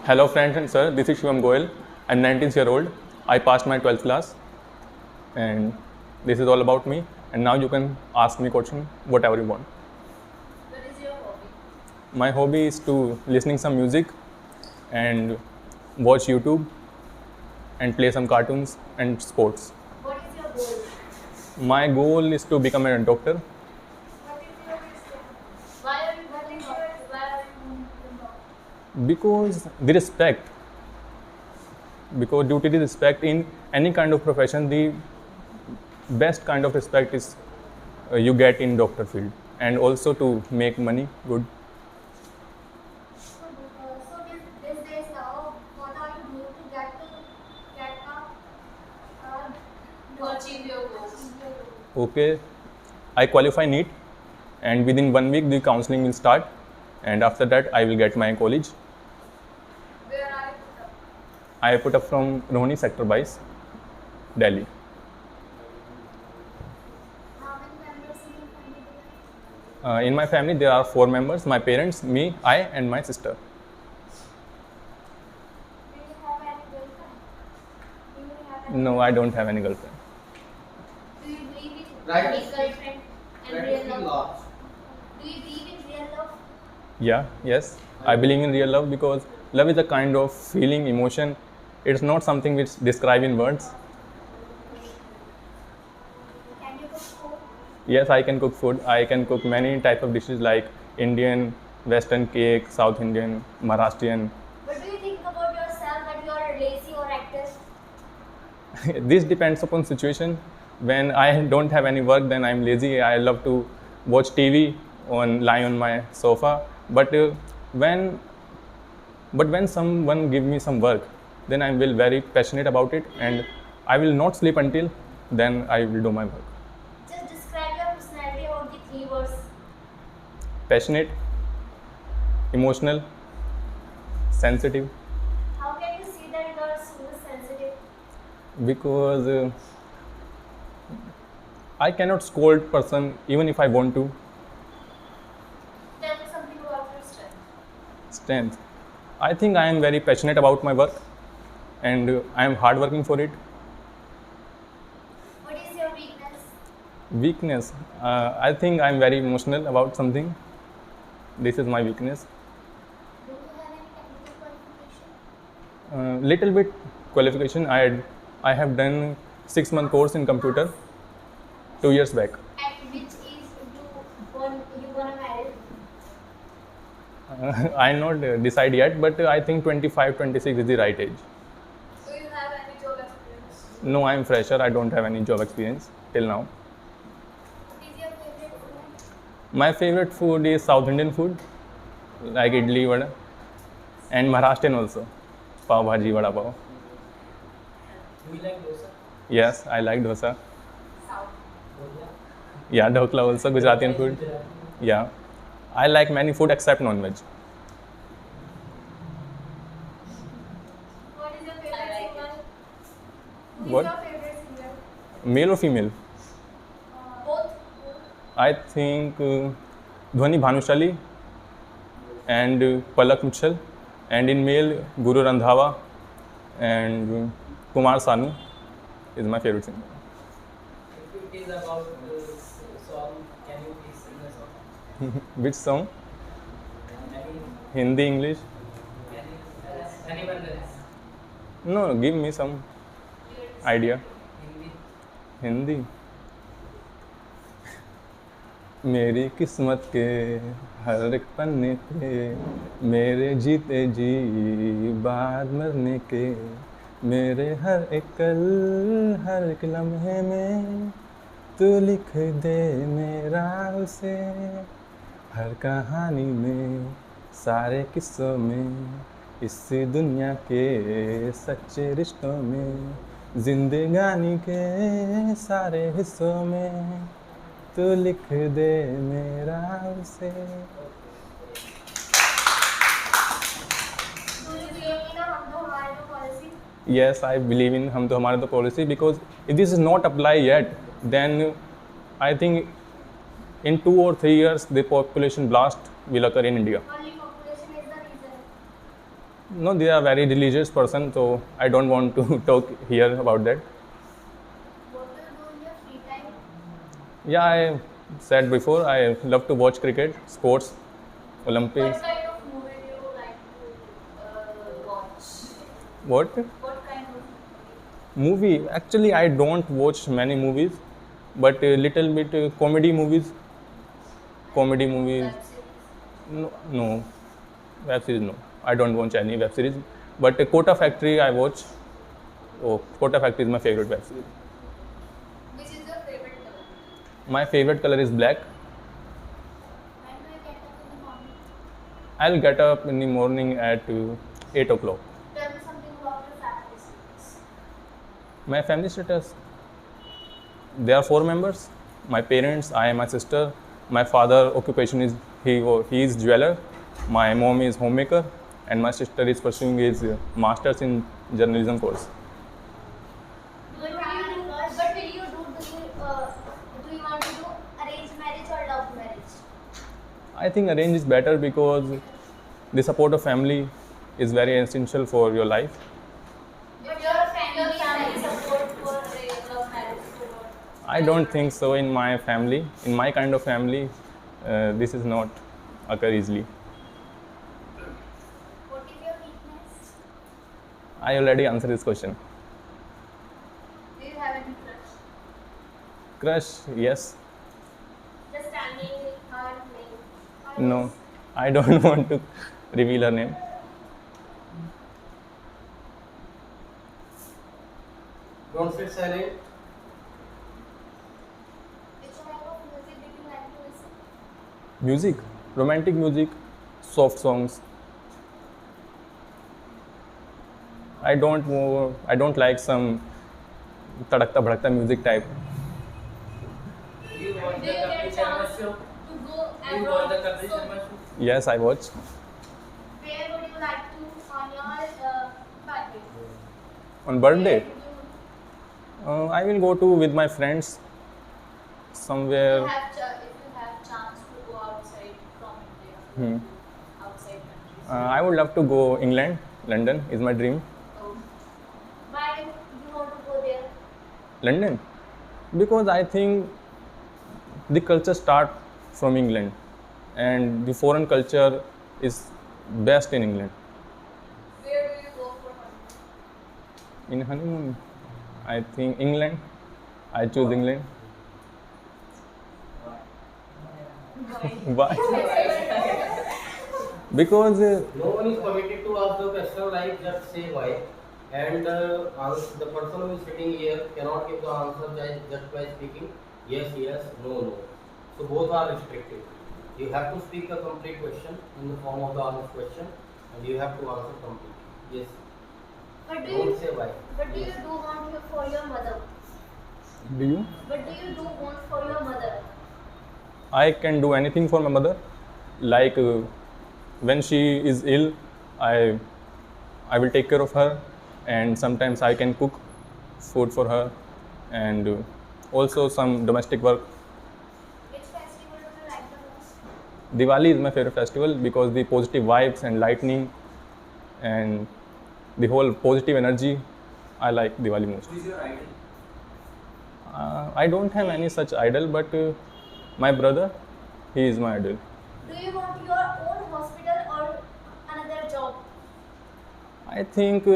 Hello friends and sir, this is Shivam Goel. I'm 19-year-old. I passed my 12th class and this is all about me, and now you can ask me question whatever you want. What is your hobby? My hobby is to listening some music and watch YouTube and play some cartoons and sports. What is your goal? My goal is to become a doctor What is your wisdom? Why are you going to doctor? Why are you going to doctor? because the respect, because due to the respect in any kind of profession, the best kind of respect is you get in doctor field, and also to make money good. So these days now, what are you doing to get to achieve your goals? Okay, I qualify NEET, and within 1 week the counseling will start, and after that I will get my college. Where are you put up? I put up from Rohini Sector 22, Delhi. How many members in your family? In my family there are 4 members: my parents, me, I, and my sister. Do you have any girlfriend? Do you have any? No, I don't have any girlfriend. Do you believe in Right. any girlfriend and Right. real love? Lots. Do you believe in real love? Yes, I believe in real love because love is a kind of feeling, emotion. It's not something which describe in words. Can you cook food? Yes, I can cook food. I can cook many type of dishes like Indian, Western cake, South Indian, Maharashtrian. What do you think about yourself that you are lazy or active? This depends upon situation. When I don't have any work, then I'm lazy. I love to watch TV on lie on my sofa. When when someone give me some work, then I will very passionate about it, and I will not sleep until then I will do my work. Just describe your personality about the 3 words. Passionate, emotional, sensitive. How can you see that you are so sensitive? Because I cannot scold person even if I want to. Tell me something about your strength. Strength. I think I am very passionate about my work, and I am hard working for it. What is your weakness? Weakness. I think I am very emotional about something. This is my weakness. Do you have any technical qualification? Little bit qualification. I have done 6 month course in computer 2 years back. At which age you gonna marry? I not decide yet, but I think 25, 26 is the right age. Do you have any job experience? No, I am fresher. I don't have any job experience till now. What is your favorite food? My favorite food is South Indian food, like idli, vada, and Maharashtrian also, pav bhaji, vada pav. Do you like dosa? Yes, I like dosa. South. Dhokla? Yeah, dhokla also, Gujaratian food. Yeah, I like many food except non-veg. What is your favorite singer? Who is What? your favorite singer? Male or female? Both. I think Dhwani Bhanushali and Palak Mitchell, and in male Guru Randhawa and Kumar Sanu is my favorite singer. If it is about song, can you please sing a song? Which song? Any, Hindi, English? anyone else? No, give me some idea. Hindi? Hindi. मेरी किस्मत के हर एक पन्ने पे मेरे जीते जी बाद मरने के, मेरे हर एक कल हर एक लम्हे में तू लिख दे मेरा उसे, हर कहानी में सारे किस्सों में इस दुनिया के सच्चे रिश्तों में जिंदगानी के सारे हिस्सों में तू लिख दे मेरा उसे. Do you believe in a हम तो हमारे तो policy? Yes, I believe in हम तो हमारे तो policy, because if this is not apply yet, then I think in 2 or 3 years the population blast will occur in India. Only population is the reason. No, they are very religious person, so I don't want to talk here about that. What do you do in your free time? Yeah, I said before, I love to watch cricket, sports, What Olympics. kind of movie do you like to watch? What? What kind of Movie? Actually, I don't watch many movies, but a little bit comedy movies. Comedy movies. web series? No, no. Web series, no. I don't watch any web series. But Kota Factory, I watch. Oh, Kota Factory is my favorite web series. Which is your favorite color? My favorite color is black. When do you get up in the morning? I'll get up in the morning at 8 o'clock. Tell me something about your family status. My family status, there are 4 members. My parents, I and my sister. My father occupation is he is jeweler. My mom is homemaker, and my sister is pursuing his masters in journalism course. What will you do? What will you do? Do you want to do arranged marriage or love marriage? I think arrange is better because the support of family is very essential for your life. But your family support for love marriage. So what? I don't think so in my family. In my kind of family, this is not occur easily. What is your weakness? I already answered this question. Do you have any crush? Crush, yes. Just standing her name. No, I don't want to reveal her name. Don't sit silent. Which type of music do you like to listen? Music, romantic music, soft songs. I don't like some tadakta bhadakta music type. Do you watch Do the you get Kapil Sharma chance show? to go Do you watch the abroad? Kapil So, Sharma show? Yes, I watch. where would you like to on your birthday? On birthday, Where would I will go to with my friends you somewhere. if you have chance to go outside from India, Hmm. outside countries? I would love to go England. London is my dream. So, why do you want to go there? London, because I think the culture start from England, and the foreign culture is best in England. Where do you go for honeymoon? In honeymoon, I think England. I choose England. Why? Because No one is permitted to ask the question like just say why. And the person who is sitting here cannot give the answer just by speaking yes, yes, no, no. So both are restricted. You have to speak a complete question in the form of the honest question and you have to answer completely. Yes. What do Don't you say why. What do you do want for your mother? do you? What do you do want for your mother? I can do anything for my mother. Like when she is ill, I will take care of her, and sometimes I can cook food for her, and also some domestic work. Which festival do you like the most? Diwali is my favorite festival because the positive vibes and lightning and the whole positive energy. I like Diwali most. Who is your idol? I don't have any such idol, but my brother, he is my idol. Do you want your own hospital or another job? I think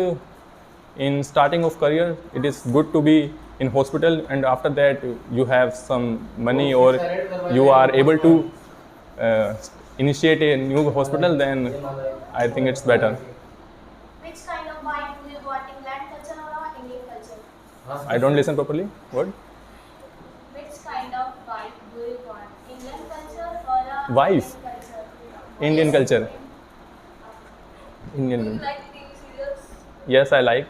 in starting of career, it is good to be in hospital, and after that you have some money or you are able to initiate a new hospital. Then I think it's better. Which kind of vibe do you want, England culture or Indian culture? I don't listen properly. What? Which kind of vibe do you want, Indian culture or Vibe? Indian culture? Indian culture. Indian. Do you culture. like TV serials? Yes, I like.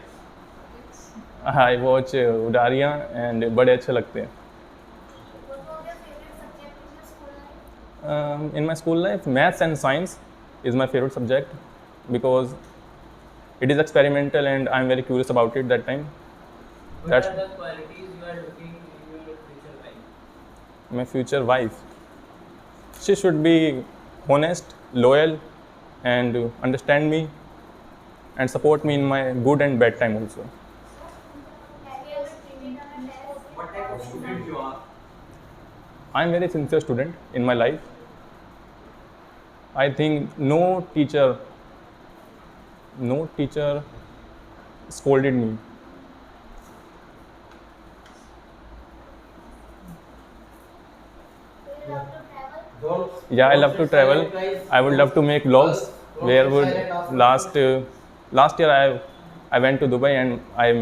I watch उडारियाँ and बड़े अच्छे लगते हैं. What was your favorite subject in your school life? In my school life, maths and science is my favorite subject because it is experimental and I'm very curious about it that time. What That's are the qualities you are looking in your future life? my future wife. She should be honest, loyal, and understand me. and support me in my good and bad time also. Have you ever treated our parents? What type of student you are? I am very sincere student in my life. I think no teacher scolded me. Do you love to travel? Don't. Yeah, I love to don't sit travel. silent, guys. I would love to make vlogs. Girls, don't Where sit would silent, ask last year I went to Dubai and I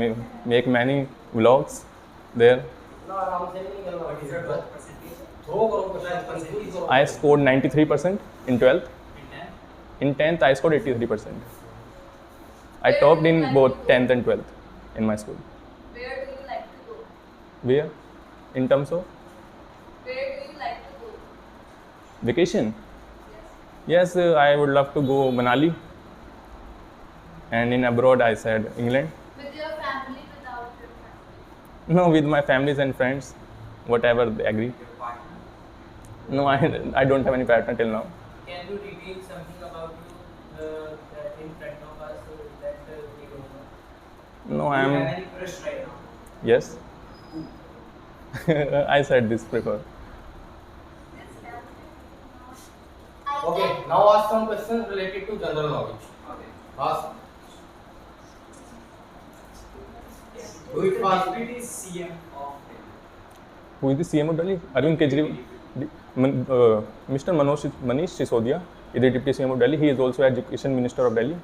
make many vlogs there. ना आराम से नहीं करना। What is your 12th percentage? Throw करो question, confuse करो। I scored 93% in 12th. In 10th? In 10th, I scored 83%. I topped in both 10th and 12th in my school. Where do you like to go? Where? In terms of Where do you like to go? vacation? Yes. Yes, I would love to go Manali. And in abroad, I said England. With your family, without your family? No, with my families and friends, whatever they agree. Your partner? No, I don't have any partner till now. Can you reveal something about you that in front of us that we don't know? No, Do I you have am. any crush right now? Yes. I said this before. Okay, now ask some questions related to general knowledge. Okay. Ask. Do it fast. Deputy CM of Delhi. Who is the CM of Delhi? Arvind Kejriwal. Mr. Manish Sisodia is the Deputy CM of Delhi. He is also Education Minister of Delhi.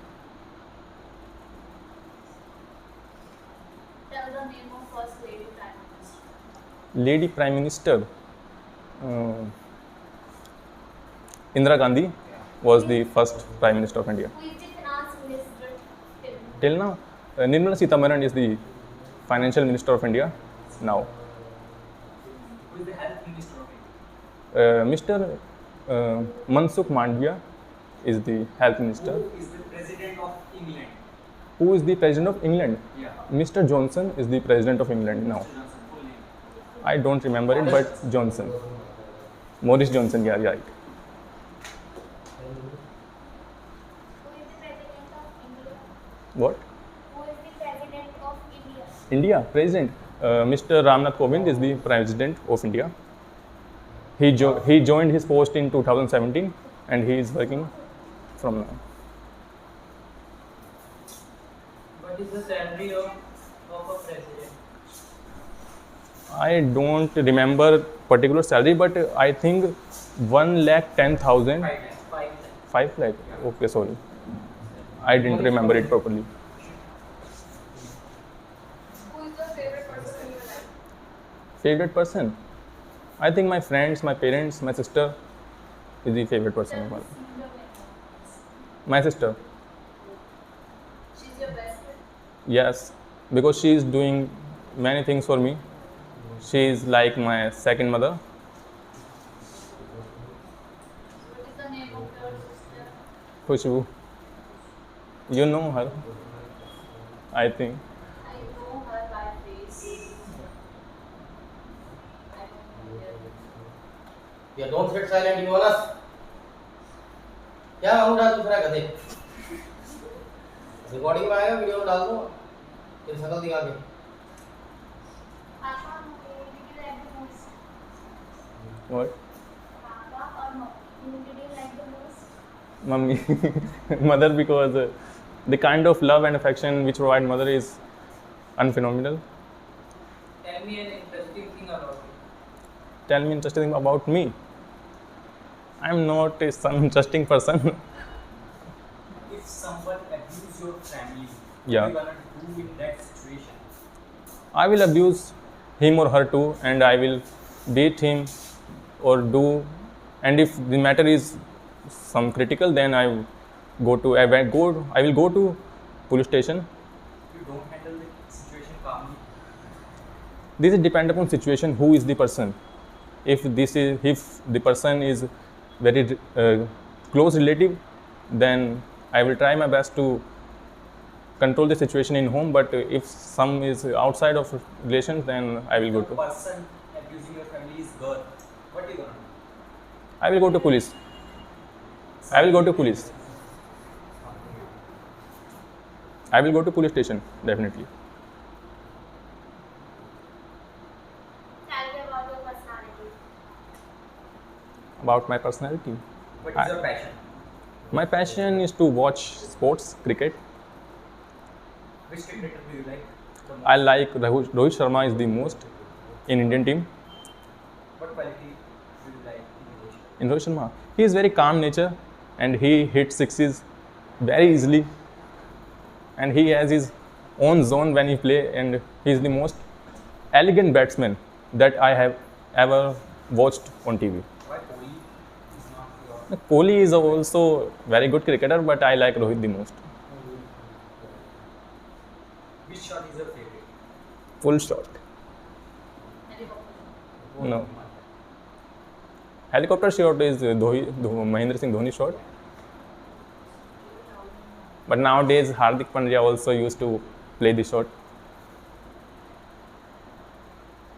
Tell the name of First Lady Prime Minister. Lady Prime Minister Indira Gandhi was the first Prime Minister of India. Who is the finance minister? Till now, Nirmala Sitharaman is the Financial Minister of India now. Who is the Health Minister of India? Mr. Mansukh Mandavia is the Health Minister. Who is the President of England? Who is the President of England? Yeah. Mr. Johnson is the President of England now. Mr. Johnson, full name. I don't remember it, but Johnson. Maurice Johnson, yeah, right. Who is the president of India? What? Who is the president of India? India, President. Mr. Ramnath Kovind is the President of India. He joined his post in 2017 and he is working from now. What is the salary of a president? I don't remember particular salary, but I think 1,10,000. 5 lakhs. 5 lakhs. 5 lakh. Okay, sorry. I didn't remember it properly. Who is your favorite person in your life? Favorite person? I think my friends, my parents, my sister is the favorite person of Tell all. me your name. My sister, She's your best friend. yes, because she is doing many things for me. She is like my second mother. What is the name of your sister? Khushbu. You know her, I think. I know her by face. I don't know her. Yeah, don't sit silent, you honest. क्या मांग रहा है दूसरा गधे? Recording में आएगा, video में डाल दो, फिर शक्ल दिखा के। Papa, who did you like the most? What? Papa or mom? Who did you like the most? Mummy. Mother, because the kind of love and affection which provide mother is unphenomenal. Tell me an interesting thing about you. Tell me interesting thing about me. I'm not some interesting person. If someone abuse your family, Yeah. what are you gonna do in that situation? I will abuse him or her too, and I will beat him or do. And if the matter is some critical, then I will go to police station. If you don't handle the situation calmly, This is depend upon situation. Who is the person? If the person is very close relative, then I will try my best to control the situation in home. But if some is outside of relations, then I will go the to. person abusing your family is girl, what are you gonna do? I will go to police. I will go to police. I will go to police station definitely. Tell me about your personality. About my personality, What I- is your passion? my passion is to watch sports, cricket. Which cricketer do you like the most? I like Rohit Sharma is the most in Indian team. What quality do you like in Rohit Sharma? In Rohit Sharma, he is very calm nature and he hits sixes very easily. And he has his own zone when he play, and he is the most elegant batsman that I have ever watched on TV. Why Kohli is not your Kohli is also very good cricketer, but I like Rohit the most. which shot is your favorite? Full shot. Helicopter. No. Helicopter shot is Mahendra Singh Dhoni shot. But nowadays Hardik Pandya also used to play the shot.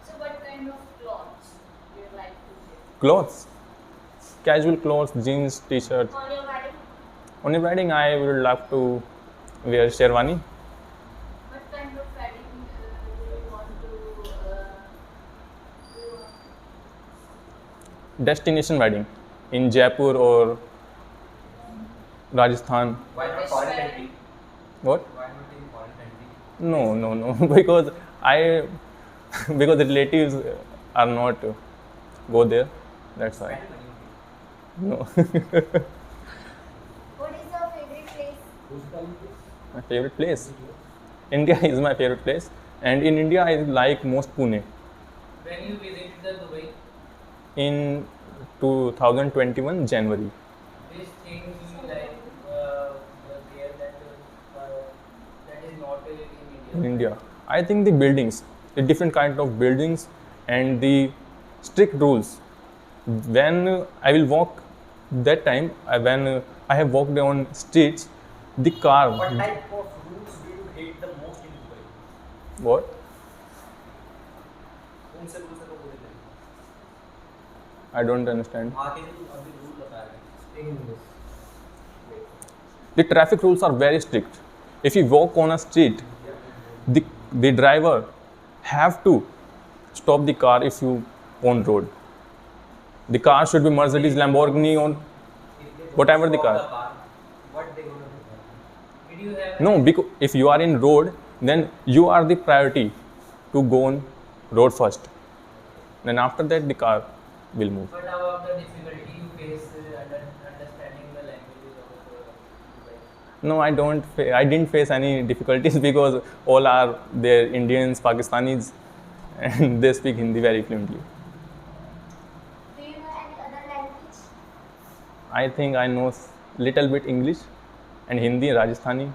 So what kind of clothes do you like to wear? Clothes, casual clothes, jeans, t-shirt. On your wedding, On a wedding, I would love to wear sherwani. What kind of wedding do you want to do? Destination wedding in Jaipur or Rajasthan. Why not Which foreign wedding? country? What? Why not in foreign country? No. because because the relatives are not go there. That's why. Spend money. No. what is your favorite place? My favorite place. India is my favorite place, and in India I like most Pune. When you visited the Dubai, In 2021 January. these things you like there that is not in In India. India, I think the buildings, the different kind of buildings, and the strict rules. When I will walk, that time when I have walked on streets, the car. What type of rules do you hate the most in Dubai? What? कौन से rules है वो बोले थे? I don't understand. आगे जो तू अभी rule बता रहा है. Speak English. The traffic rules are very strict. If you walk on a street, the driver have to stop the car if you on road. The car should be Mercedes, Lamborghini, or If they don't whatever the stop car. what they gonna do? Did you have No, because if you are in road, then you are the priority to go on road first. Then after that, the car will move. what about the difficulty you face understanding the languages of Dubai? No, I didn't face any difficulties because all are there Indians, Pakistanis, and they speak Hindi very fluently. Do you know any other language? I think I know little bit English and Hindi, Rajasthani.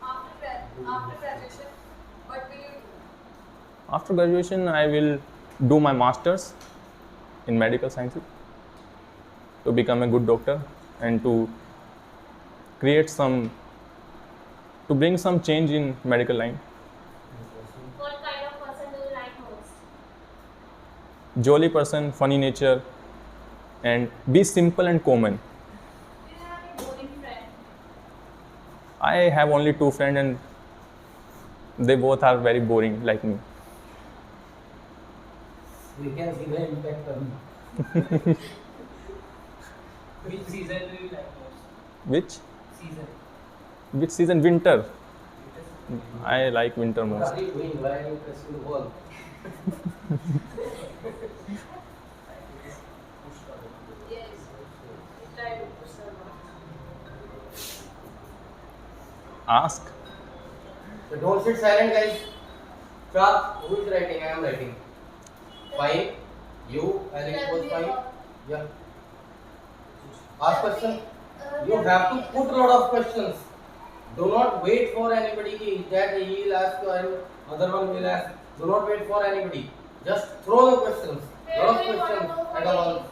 After graduation, what will you do? After graduation, I will do my masters in medical sciences to become a good doctor and to create to bring some change in medical line. What kind of person do you like most? Jolly person, funny nature, and be simple and common. Do you have any boring friend? I have only 2 friends and they both are very boring like me. We can see the impact on Which season do you like most? Which Season. season? Winter. I like winter what most. are you doing? Why are you pressing the wall? Yes. Try to push them out. Ask. So don't sit silent, guys. Stop. Who is writing? I am writing. 5. You. Alex Tell was me 5. about- Yeah. Ask question. You have to put a lot of questions. Do not wait for anybody that he will ask you and other one will ask. Do not wait for anybody. Just throw the questions. Where Lot of do you wanna questions go for at a dating? once.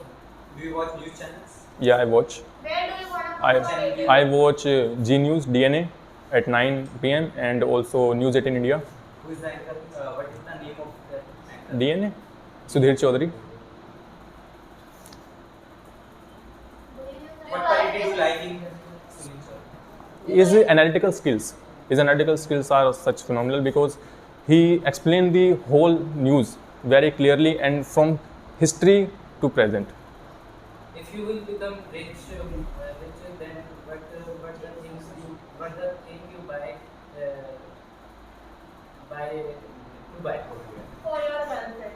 Do you watch news channels? Yeah, I watch. Where do you want to go for dating? I watch G News DNA at 9 p.m. and also News 18 India. Who is the anchor? What is the name of the anchor? DNA, Sudhir Chaudhary. Do you What quality do you like in Sunil sir? His analytical skills. His analytical skills are such phenomenal because he explained the whole news very clearly and from history to present. If you will become rich, then what the thing you buy, to buy For your girlfriend.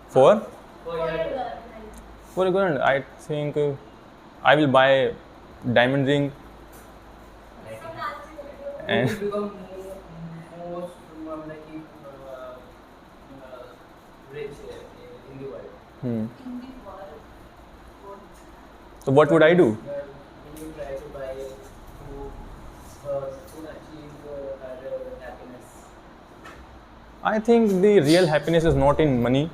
For for For your your girl. girlfriend. for a girl, I think I will buy diamond ring Some nasty video. Who and will become most rich in the world? hmm. In the world, what So what would I do? When you try to buy to achieve her happiness. I think the real happiness is not in money.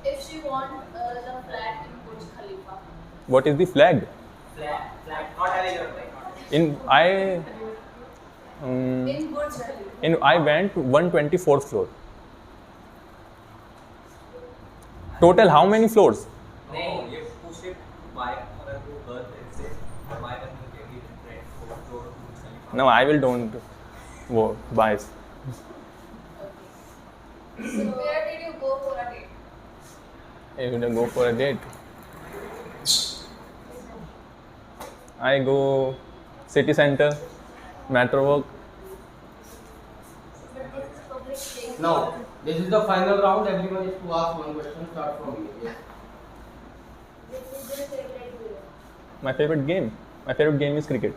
if she want the flat in Burj Khalifa? What is the flag? Flat, not helicopter. In I um, In Burj Khalifa. I went to 124th floor. Total how many floors? No, you push it by अगर वो घर से by करने के लिए rent को जो उसका No, I will don't buy. Okay. So where did you go for a date? I would go for a date. I go city center, metro walk. But this is public place. Now, this is the final round. Everyone is to ask one question. Start from here. Yes. This is your favorite video. My favorite game. My favorite game is cricket.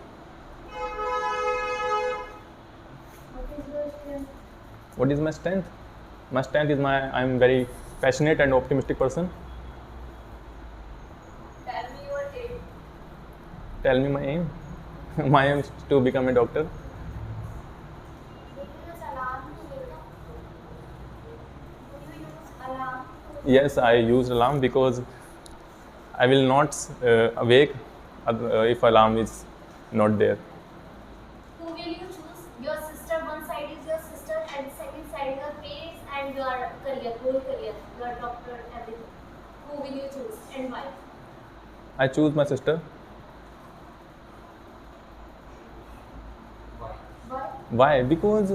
What is your strength? What is my strength? My strength is I am very passionate and optimistic person. Tell me your aim. Tell me my aim. My aim is to become a doctor. Will you use alarm to wake up? Will you use alarm to wake Yes, I use alarm because I will not awake if alarm is not there. Who will you choose? Your sister, one side is your sister and second side your parents and your career, whole career, your doctor, everything. Who will you choose and why? I choose my sister. Why? Why? Because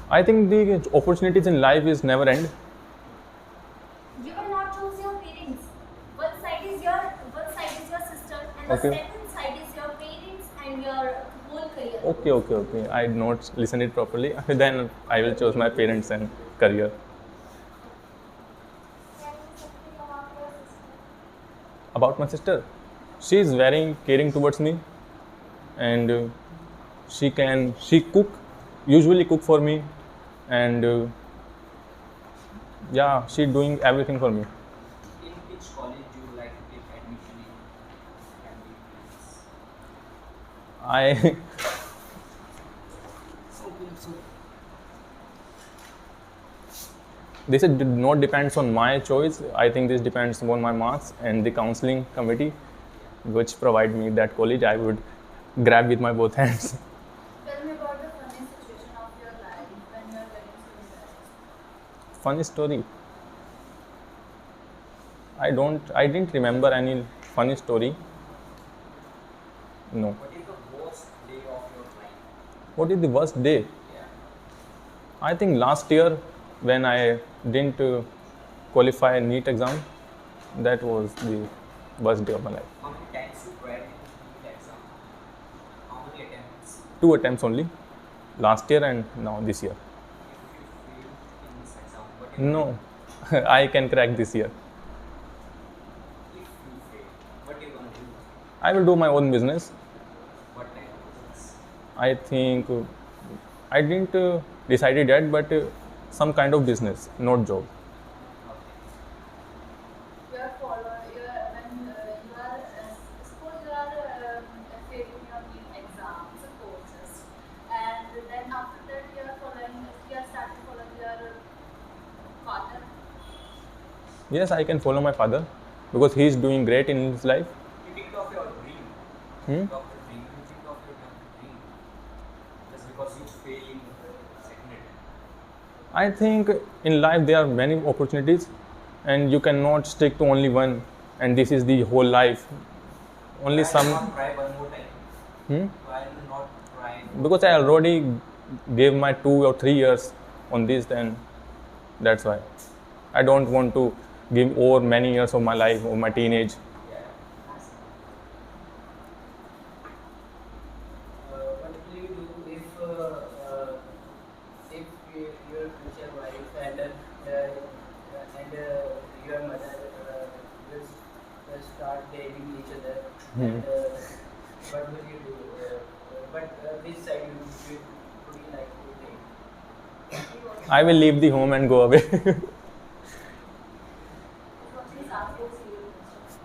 I think the opportunities in life is never end. You will not choose your parents. One side is your sister and the Okay. second side is your parents and your whole career. Okay. I did not listen it properly. Then I will choose my parents and career. Tell me something about your sister. About my sister, she is very caring towards me, and she usually cook for me, and yeah, she doing everything for me. In which college do you like to take admission in? I this did not depends on my choice. I think this depends on my marks and the counseling committee, which provide me that college. I would grab with my both hands. Tell me about the funny situation of your life when you are getting so embarrassed. Funny story. I didn't remember any funny story. No. What is the worst day of your life? What is the worst day? Yeah. I think last year when I didn't qualify NEET exam, that was the worst day of my life. How many times you tried in the exam? How many attempts? 2 attempts only, last year and now this year. If you fail in this exam, what you No, I can crack this year. if you fail, what you gonna do? I will do my own business. What type of business? I think I didn't decided yet, but some kind of business, not job. You are follow you are, when you are suppose you are failing your NEET exam, suppose just, and then after that you are starting following your father. Yes, I can follow my father because he is doing great in his life. You think of your dream. Hmm? Think of the dream. You think of your dream. Just because you fail in second attempt. I think in life there are many opportunities and you cannot stick to only one, and this is the whole life. Only Why some not try one more time? Hmm? Why are you not trying? Because I already gave my 2 or 3 years on this, then that's why. I don't want to give over many years of my life or my teenage. Yeah. What will you do if your future wife and your mother will start dating each other? And, what will you do? Which side would you like to take? I will leave the home and go away. Please ask your serious question.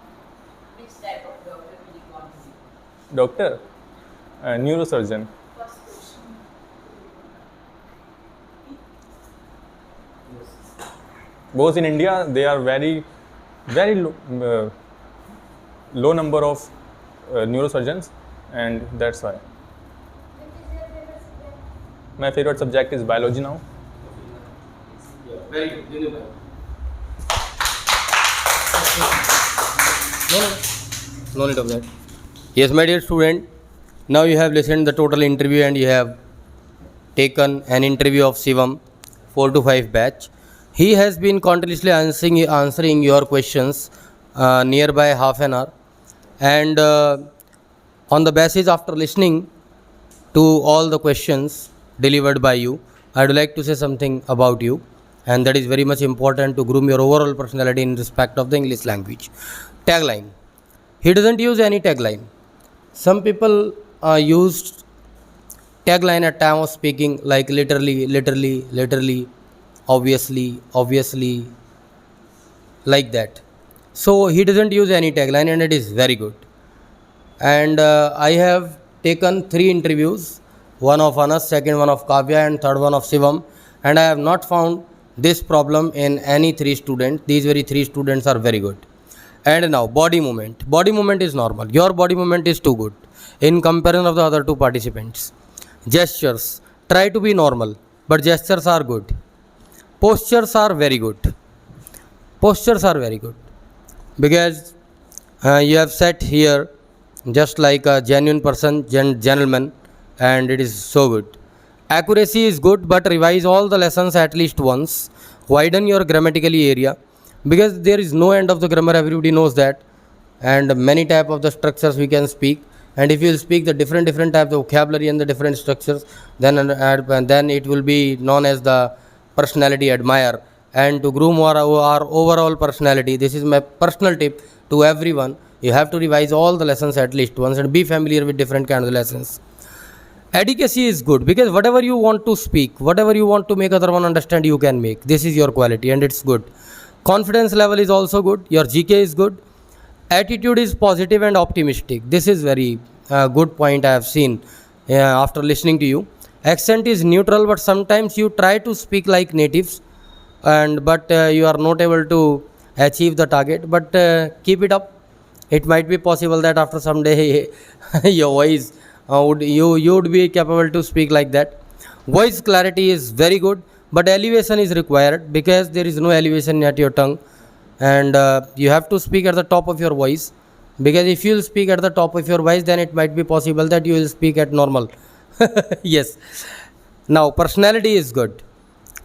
Which type of doctor will you want to be? Doctor, neurosurgeon. First question. Because in India, they are very low number of neurosurgeons, and that's why. Which is your favorite subject? My favorite subject is biology now. Yeah, very good. Dinu bhai. No need of that. Yes, my dear student, now you have listened the total interview and you have taken an interview of Shivam 4 to 5 batch. He has been continuously answering your questions nearby half an hour, and on the basis after listening to all the questions delivered by you, I would like to say something about you, and that is very much important to groom your overall personality in respect of the English language. Tagline. He doesn't use any tagline. Some people used tagline at time of speaking, like literally, obviously, like that. So he doesn't use any tagline, and it is very good. And I have taken 3 interviews, one of Anas, second one of Kavya, and third one of Shivam, and I have not found this problem in any 3 students. These very 3 students are very good. And now body movement. Body movement is normal. Your body movement is too good in comparison of the other 2 participants. Gestures. Try to be normal, but gestures are good. Postures are very good. Postures are very good because you have sat here just like a genuine person, gentleman, and it is so good. Accuracy is good, but revise all the lessons at least once. Widen your grammatically area, because there is no end of the grammar, everybody knows that, and many type of the structures we can speak, and if you will speak the different type of vocabulary and the different structures, then it will be known as the personality admire. And to groom our overall personality, this is my personal tip to everyone. You have to revise all the lessons at least once and be familiar with different kinds of lessons. Adequacy is good because whatever you want to speak, whatever you want to make other one understand, you can make. This is your quality and it's good. Confidence level is also good. Your GK is good. Attitude is positive and optimistic. This is very good point I have seen after listening to you. Accent is neutral, but sometimes you try to speak like natives, but you are not able to achieve the target. But keep it up. It might be possible that after some day your voice you would be capable to speak like that. Voice clarity is very good, but elevation is required because there is no elevation at your tongue, and you have to speak at the top of your voice, because if you will speak at the top of your voice, then it might be possible that you will speak at normal. Yes. Now personality is good.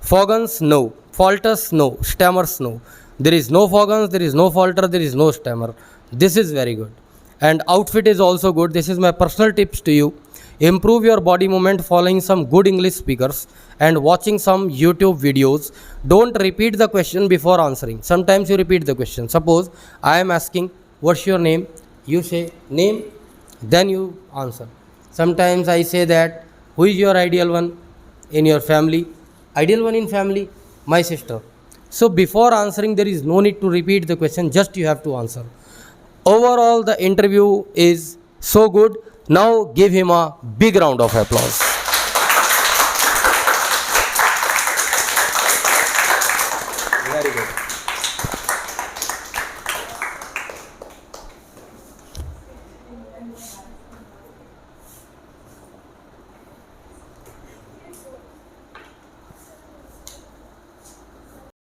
Foggans no, falters no, stammers no. There is no foggans, there is no falter, there is no stammer. This is very good. And outfit is also good. This is my personal tips to you. Improve your body movement following some good English speakers and watching some YouTube videos. Don't repeat the question before answering. Sometimes you repeat the question. Suppose I am asking, what's your name? You say name, then you answer. Sometimes I say that, who is your ideal one in your family? Ideal one in family? My sister. So before answering, there is no need to repeat the question, just you have to answer. Overall, the interview is so good. Now give him a big round of applause.